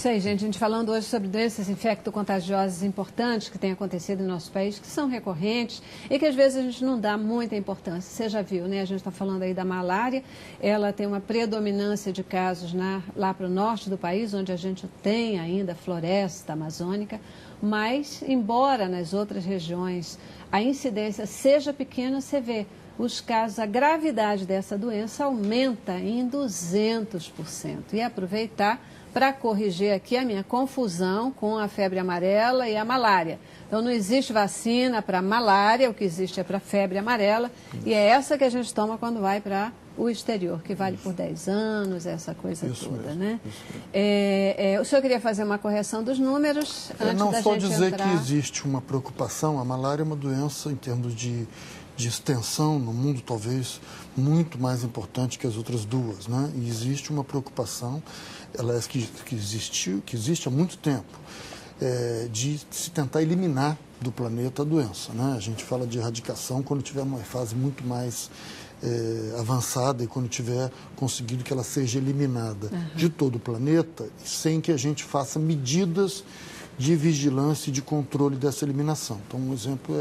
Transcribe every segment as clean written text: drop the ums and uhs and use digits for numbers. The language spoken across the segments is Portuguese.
Isso aí, gente. A gente falando hoje sobre doenças infecto-contagiosas importantes que têm acontecido no nosso país, que são recorrentes e que às vezes a gente não dá muita importância. Você já viu, né? A gente está falando aí da malária, ela tem uma predominância de casos lá para o norte do país, onde a gente tem ainda floresta amazônica, mas embora nas outras regiões a incidência seja pequena, você vê os casos, a gravidade dessa doença aumenta em 200%. E aproveitar para corrigir aqui a minha confusão com a febre amarela e a malária. Então, não existe vacina para malária, o que existe é para febre amarela, e é essa que a gente toma quando vai para o exterior, que vale por 10 anos, essa coisa toda, né? O senhor queria fazer uma correção dos números antes da gente entrar? Não, só dizer que existe uma preocupação. A malária é uma doença, em termos de extensão no mundo, talvez muito mais importante que as outras duas, né? E existe uma preocupação, ela que existe há muito tempo, de se tentar eliminar do planeta a doença, né? A gente fala de erradicação quando tiver uma fase muito mais avançada e quando tiver conseguido que ela seja eliminada de todo o planeta, sem que a gente faça medidas de vigilância e de controle dessa eliminação. Então, um exemplo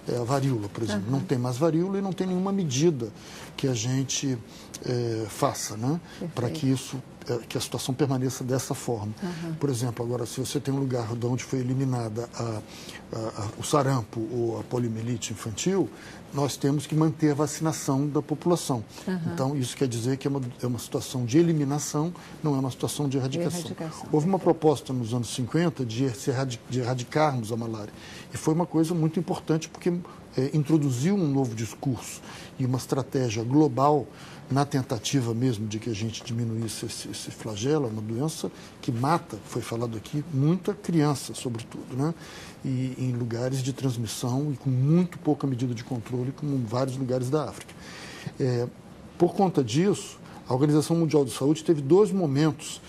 é a varíola, por exemplo. Não tem mais varíola e não tem nenhuma medida que a gente faça, né? Para que que a situação permaneça dessa forma. Por exemplo, agora, se você tem um lugar de onde foi eliminada o sarampo ou a poliomielite infantil, nós temos que manter a vacinação da população. Então, isso quer dizer que é uma situação de eliminação, não é uma situação de erradicação. Houve uma proposta nos anos 50 de erradicarmos a malária. E foi uma coisa muito importante porque introduziu um novo discurso e uma estratégia global na tentativa mesmo de que a gente diminuísse esse flagelo, uma doença que mata, foi falado aqui, muita criança, sobretudo, né? E em lugares de transmissão e com muito pouca medida de controle, como em vários lugares da África. Por conta disso, a Organização Mundial de Saúde teve 2 momentos,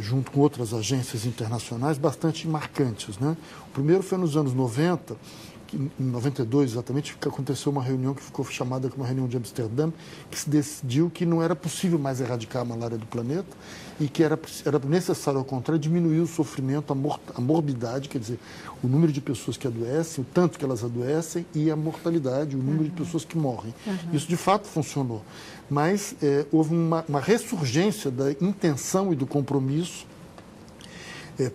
junto com outras agências internacionais, bastante marcantes, né? O primeiro foi nos anos 90, em 92 exatamente, que aconteceu uma reunião que ficou chamada como uma reunião de Amsterdã, que se decidiu que não era possível mais erradicar a malária do planeta e que era necessário, ao contrário, diminuir o sofrimento, a morbidade, quer dizer, o número de pessoas que adoecem, o tanto que elas adoecem e a mortalidade, o número de pessoas que morrem. Isso, de fato, funcionou. Mas houve uma ressurgência da intenção e do compromisso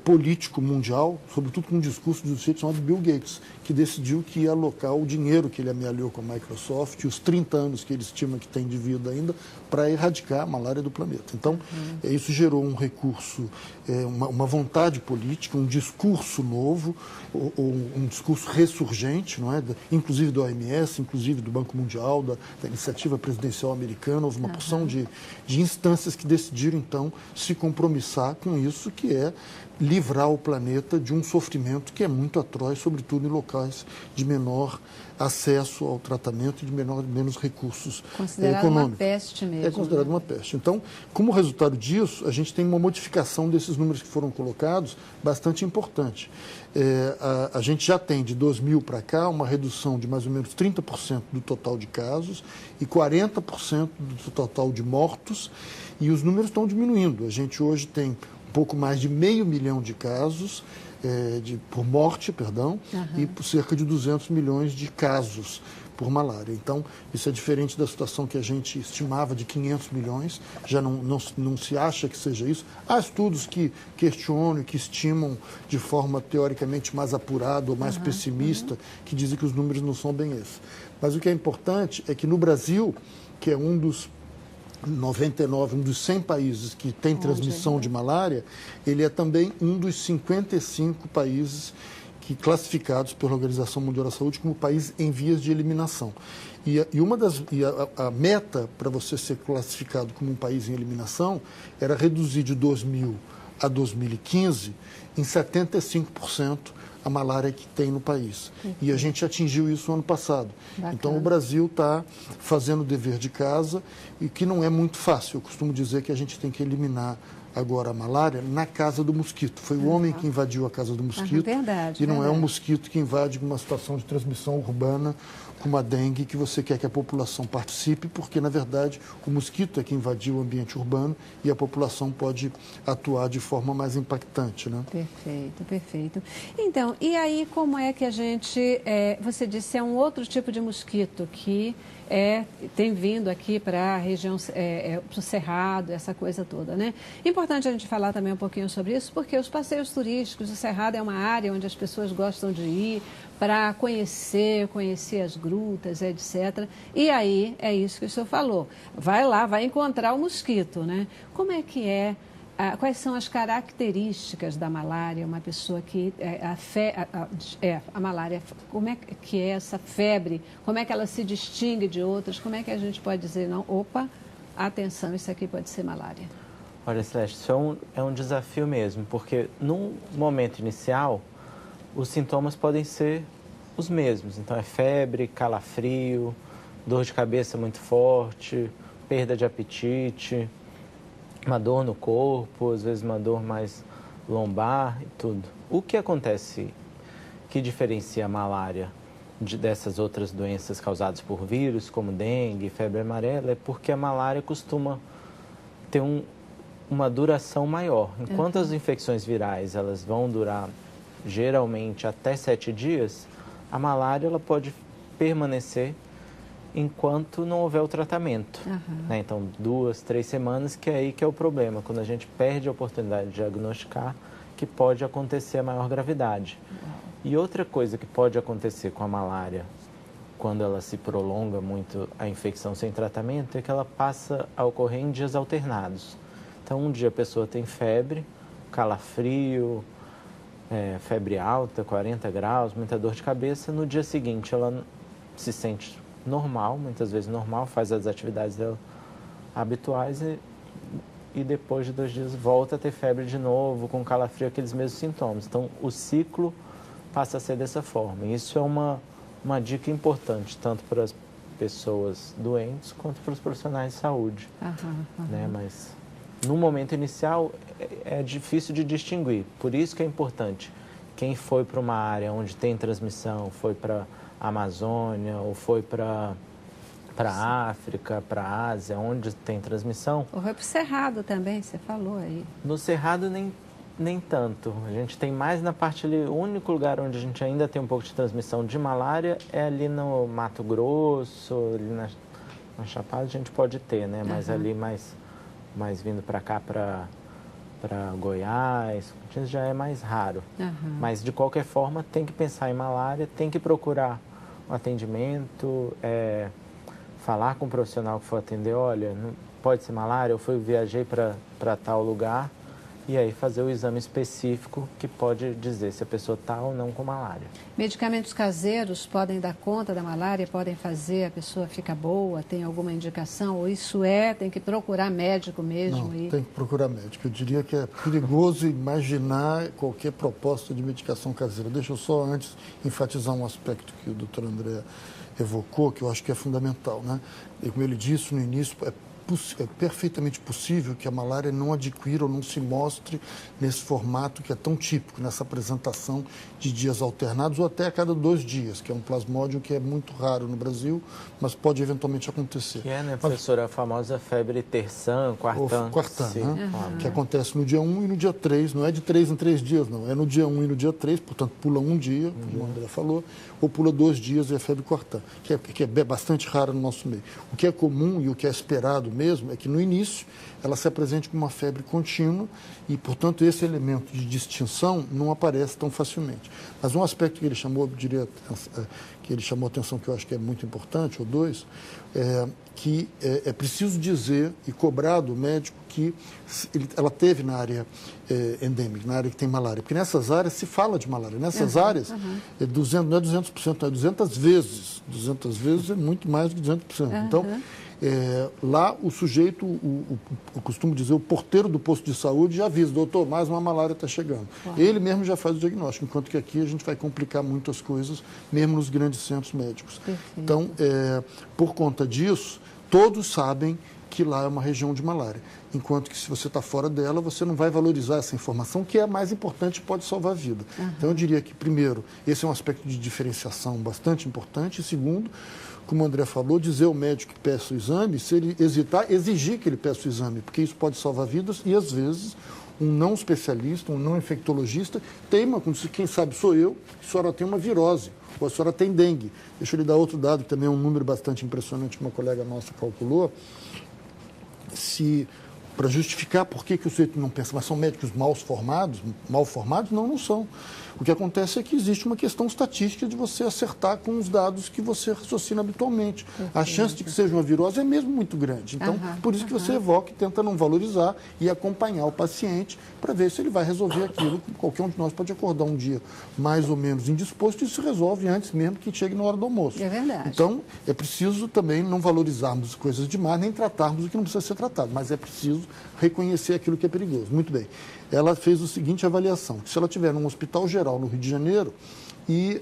político mundial, sobretudo com um discurso de um sujeito chamado Bill Gates, que decidiu que ia alocar o dinheiro que ele amealhou com a Microsoft e os 30 anos que ele estima que tem de vida ainda para erradicar a malária do planeta. Então, isso gerou um recurso, uma vontade política, um discurso novo, ou um discurso ressurgente, não é? Inclusive da OMS, inclusive do Banco Mundial, da iniciativa presidencial americana. Houve uma porção de instâncias que decidiram, então, se compromissar com isso, que é livrar o planeta de um sofrimento que é muito atroz, sobretudo em locais de menor acesso ao tratamento e de menos recursos considerado econômicos. Uma peste mesmo. É considerado uma peste. Então, como resultado disso, a gente tem uma modificação desses números que foram colocados bastante importante. A gente já tem, de 2000 para cá, uma redução de mais ou menos 30% do total de casos e 40% do total de mortos, e os números estão diminuindo. A gente hoje tem um pouco mais de 500 mil de casos por morte, e por cerca de 200 milhões de casos por malária. Então, isso é diferente da situação que a gente estimava de 500 milhões, já não se acha que seja isso. Há estudos que questionam e que estimam de forma teoricamente mais apurada ou mais pessimista, que dizem que os números não são bem esses. Mas o que é importante é que no Brasil, que é um dos 99, um dos 100 países que tem transmissão de malária, ele é também um dos 55 países classificados pela Organização Mundial da Saúde como país em vias de eliminação. E a meta para você ser classificado como um país em eliminação era reduzir de 2000 a 2015 em 75% a malária que tem no país. E a gente atingiu isso no ano passado. Bacana. Então, o Brasil está fazendo o dever de casa, e que não é muito fácil. Eu costumo dizer que a gente tem que eliminar agora a malária na casa do mosquito. Foi o homem que invadiu a casa do mosquito, verdade, e não é um mosquito que invade uma situação de transmissão urbana como a dengue, que você quer que a população participe, porque, na verdade, o mosquito é que invadiu o ambiente urbano e a população pode atuar de forma mais impactante, né? Perfeito, perfeito. Então, e aí como é que a gente, você disse, é um outro tipo de mosquito que tem vindo aqui para a região, para o Cerrado, essa coisa toda, né? Importante a gente falar também um pouquinho sobre isso, porque os passeios turísticos, o Cerrado é uma área onde as pessoas gostam de ir para conhecer as grutas, etc. E aí, é isso que o senhor falou, vai lá, vai encontrar o mosquito, né? Como é que quais são as características da malária? Uma pessoa que a malária, como é que é essa febre? Como é que ela se distingue de outras? Como é que a gente pode dizer, não, opa, atenção, isso aqui pode ser malária? Olha, Celeste, isso é um desafio mesmo, porque no momento inicial, os sintomas podem ser os mesmos. Então, é febre, calafrio, dor de cabeça muito forte, perda de apetite, uma dor no corpo, às vezes uma dor mais lombar e tudo. O que acontece que diferencia a malária dessas outras doenças causadas por vírus, como dengue, febre amarela, é porque a malária costuma ter uma duração maior. Enquanto as infecções virais elas vão durar geralmente até 7 dias, a malária ela pode permanecer enquanto não houver o tratamento. Né? Então, 2, 3 semanas, que é aí que é o problema, quando a gente perde a oportunidade de diagnosticar, que pode acontecer a maior gravidade. E outra coisa que pode acontecer com a malária, quando ela se prolonga muito a infecção sem tratamento, é que ela passa a ocorrer em dias alternados. Então, um dia a pessoa tem febre, calafrio, febre alta, 40 graus, muita dor de cabeça. No dia seguinte, ela se sente normal, muitas vezes normal, faz as atividades dela habituais e depois de 2 dias volta a ter febre de novo, com calafrio, aqueles mesmos sintomas. Então, o ciclo passa a ser dessa forma. E isso é uma dica importante, tanto para as pessoas doentes quanto para os profissionais de saúde. Né? Mas, no momento inicial, é difícil de distinguir. Por isso que é importante. Quem foi para uma área onde tem transmissão, foi para a Amazônia ou foi para a África, para a Ásia, onde tem transmissão. Ou foi para o Cerrado também, você falou aí. No Cerrado, nem tanto. A gente tem mais na parte ali, o único lugar onde a gente ainda tem um pouco de transmissão de malária é ali no Mato Grosso, ali na Chapada a gente pode ter, né? Mas ali mais vindo para cá, para Goiás, já é mais raro. Mas, de qualquer forma, tem que pensar em malária, tem que procurar um atendimento, falar com o profissional que for atender, olha, não pode ser malária, eu viajei para tal lugar, e aí fazer o exame específico que pode dizer se a pessoa está ou não com malária. Medicamentos caseiros podem dar conta da malária, podem fazer a pessoa ficar boa, tem alguma indicação? Ou isso tem que procurar médico mesmo? Não, tem que procurar médico. Eu diria que é perigoso imaginar qualquer proposta de medicação caseira. Deixa eu só antes enfatizar um aspecto que o doutor André evocou, que eu acho que é fundamental, né? E como ele disse no início, é perfeitamente possível que a malária não adquira ou não se mostre nesse formato que é tão típico, nessa apresentação de dias alternados ou até a cada 2 dias, que é um plasmódio que é muito raro no Brasil, mas pode eventualmente acontecer. Que né, professora, a famosa febre terçã, quartã. Né? Que acontece no dia 1 e no dia 3, não é de 3 em 3 dias, não. É no dia 1 e no dia 3, portanto, pula 1 dia, como o André falou, ou pula 2 dias e é febre quartã, que é bastante rara no nosso meio. O que é comum e o que é esperado mesmo é que no início ela se apresente com uma febre contínua e, portanto, esse elemento de distinção não aparece tão facilmente. Mas um aspecto que ele chamou, a atenção, que eu acho que é muito importante, ou 2, que é preciso dizer e cobrar do médico que ela teve na área endêmica, na área que tem malária. Porque nessas áreas se fala de malária. Nessas áreas, não é 200%, é 200 vezes. 200 vezes é muito mais do que 200%. Então, lá o sujeito, eu costumo dizer, o porteiro do posto de saúde já avisa, doutor, mais uma malária está chegando. Ele mesmo já faz o diagnóstico, enquanto que aqui a gente vai complicar muito as coisas, mesmo nos grandes centros médicos. Então, por conta disso, todos sabem que lá é uma região de malária. Enquanto que se você está fora dela, você não vai valorizar essa informação, que é a mais importante e pode salvar a vida. Então, eu diria que, primeiro, esse é um aspecto de diferenciação bastante importante. E, segundo, como o André falou, dizer ao médico que peça o exame, se ele hesitar, exigir que ele peça o exame, porque isso pode salvar vidas e, às vezes, um não especialista, um não infectologista, teima, como se, quem sabe sou eu, que a senhora tem uma virose, ou a senhora tem dengue. Deixa eu lhe dar outro dado, que também é um número bastante impressionante, que uma colega nossa calculou. Para justificar por que o sujeito não pensa, mas são médicos mal formados? Não são. O que acontece é que existe uma questão estatística de você acertar com os dados que você raciocina habitualmente. A chance de que seja uma virose é mesmo muito grande. Então, por isso que você evoca e tenta não valorizar e acompanhar o paciente para ver se ele vai resolver aquilo. Qualquer um de nós pode acordar um dia mais ou menos indisposto e isso resolve antes mesmo que chegue na hora do almoço. É verdade. Então, é preciso também não valorizarmos coisas demais, nem tratarmos o que não precisa ser tratado, mas é preciso reconhecer aquilo que é perigoso. Muito bem. Ela fez a seguinte avaliação, que se ela tiver num hospital geral no Rio de Janeiro e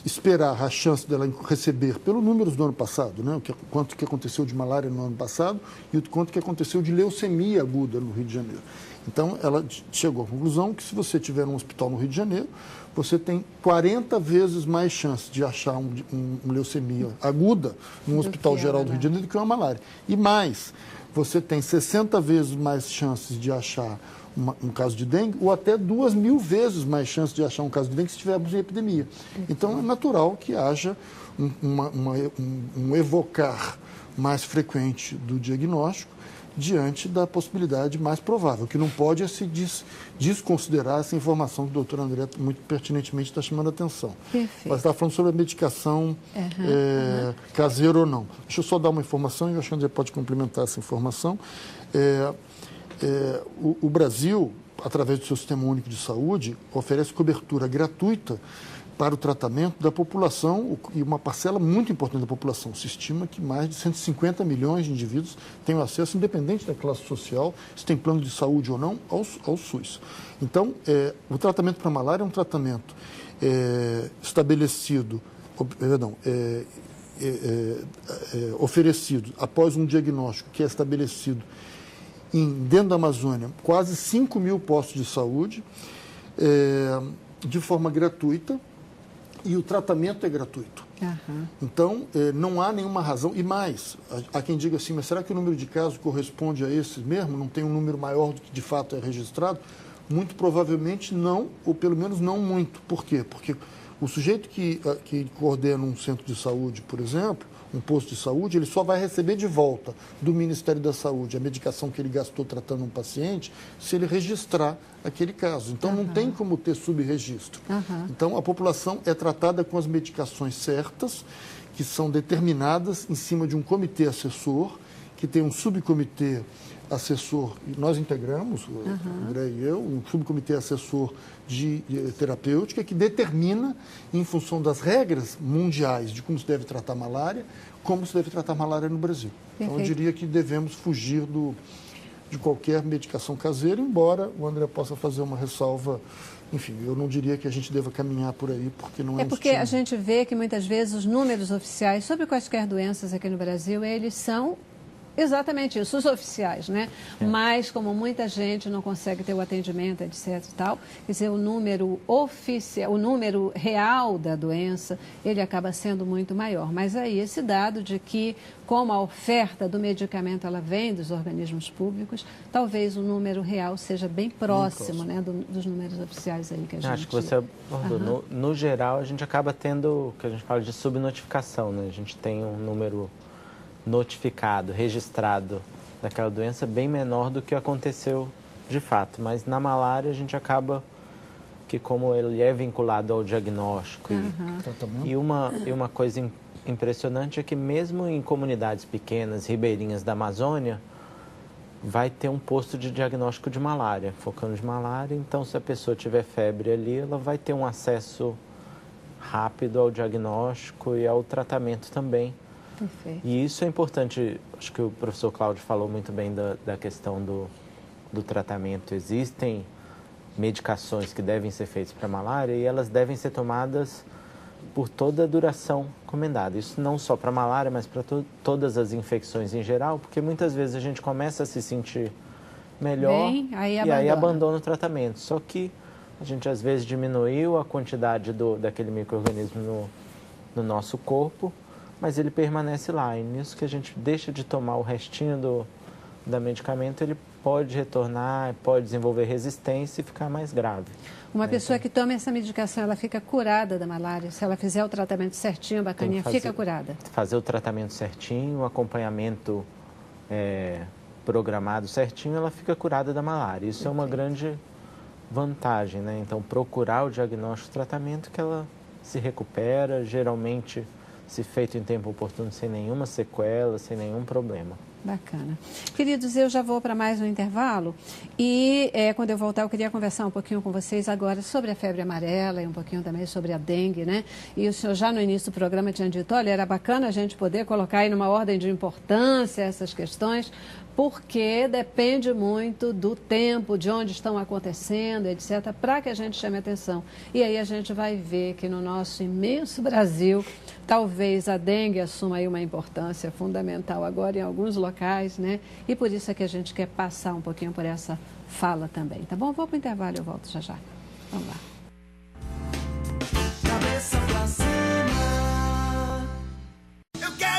esperar a chance dela receber, pelo números do ano passado, né, quanto que aconteceu de malária no ano passado e o quanto que aconteceu de leucemia aguda no Rio de Janeiro. Então, ela chegou à conclusão que se você tiver um hospital no Rio de Janeiro, você tem 40 vezes mais chance de achar uma leucemia aguda num hospital geral do Rio de Janeiro do que uma malária. E mais, você tem 60 vezes mais chances de achar um caso de dengue ou até 2.000 vezes mais chances de achar um caso de dengue se estivermos em epidemia. Então, é natural que haja um evocar mais frequente do diagnóstico diante da possibilidade mais provável. O que não pode é se desconsiderar essa informação que o doutor André muito pertinentemente está chamando a atenção. Perfeito. Mas está falando sobre a medicação caseira ou não. Deixa eu só dar uma informação e eu acho que o André pode complementar essa informação. O Brasil, através do seu Sistema Único de Saúde, oferece cobertura gratuita para o tratamento da população, e uma parcela muito importante da população. Se estima que mais de 150 milhões de indivíduos tenham acesso, independente da classe social, se tem plano de saúde ou não, ao SUS. Então, o tratamento para a malária é um tratamento oferecido após um diagnóstico que é estabelecido dentro da Amazônia, quase 5.000 postos de saúde, de forma gratuita, e o tratamento é gratuito. Então, não há nenhuma razão. E mais, há quem diga assim, mas será que o número de casos corresponde a esse mesmo? Não tem um número maior do que de fato é registrado? Muito provavelmente não, ou pelo menos não muito. Por quê? Porque o sujeito que coordena um centro de saúde, por exemplo, um posto de saúde, ele só vai receber de volta do Ministério da Saúde a medicação que ele gastou tratando um paciente se ele registrar aquele caso. Então, não tem como ter subregistro. Então, a população é tratada com as medicações certas, que são determinadas em cima de um comitê assessor, que tem um subcomitê assessor, nós integramos, o André e eu, um subcomitê assessor de terapêutica que determina, em função das regras mundiais de como se deve tratar malária, como se deve tratar malária no Brasil. Perfeito. Então, eu diria que devemos fugir de qualquer medicação caseira, embora o André possa fazer uma ressalva. Enfim, eu não diria que a gente deva caminhar por aí, porque não é um porque a gente vê que muitas vezes os números oficiais sobre quaisquer doenças aqui no Brasil, eles são exatamente isso, os oficiais, né? Mas como muita gente não consegue ter o atendimento, etc e tal, quer dizer, o número oficial, o número real da doença, ele acaba sendo muito maior. Mas aí esse dado de que, como a oferta do medicamento ela vem dos organismos públicos, talvez o número real seja bem próximo, né, dos números oficiais aí que a gente... Acho que você abordou. No geral, a gente acaba tendo o que a gente fala de subnotificação, né? A gente tem um número notificado, registrado daquela doença bem menor do que aconteceu de fato. Mas na malária a gente acaba que, como ele é vinculado ao diagnóstico e uma coisa impressionante é que mesmo em comunidades pequenas, ribeirinhas da Amazônia, vai ter um posto de diagnóstico de malária, focando de malária. Então, se a pessoa tiver febre ali, ela vai ter um acesso rápido ao diagnóstico e ao tratamento também. Perfeito. E isso é importante, acho que o professor Cláudio falou muito bem da questão do tratamento. Existem medicações que devem ser feitas para malária e elas devem ser tomadas por toda a duração recomendada. Isso não só para malária, mas para todas as infecções em geral, porque muitas vezes a gente começa a se sentir melhor e aí abandona o tratamento. Só que a gente às vezes diminuiu a quantidade daquele micro-organismo no nosso corpo, mas ele permanece lá. E nisso que a gente deixa de tomar o restinho do medicamento, ele pode retornar, pode desenvolver resistência e ficar mais grave. Uma pessoa que toma essa medicação, ela fica curada da malária? Se ela fizer o tratamento certinho, bacaninha, fica curada? Fazer o tratamento certinho, o acompanhamento programado certinho, ela fica curada da malária. Isso é uma grande vantagem, né? Então, procurar o diagnóstico e tratamento que ela se recupera, geralmente se feito em tempo oportuno, sem nenhuma sequela, sem nenhum problema. Bacana. Queridos, eu já vou para mais um intervalo e quando eu voltar eu queria conversar um pouquinho com vocês agora sobre a febre amarela e um pouquinho também sobre a dengue, né? E o senhor já no início do programa tinha dito, olha, era bacana a gente poder colocar aí numa ordem de importância essas questões, porque depende muito do tempo, de onde estão acontecendo, etc., para que a gente chame atenção. E aí a gente vai ver que no nosso imenso Brasil, talvez a dengue assuma aí uma importância fundamental agora em alguns locais, né? E por isso é que a gente quer passar um pouquinho por essa fala também, tá bom? Vou para o intervalo e eu volto já já. Vamos lá. Cabeça pra cima. Eu quero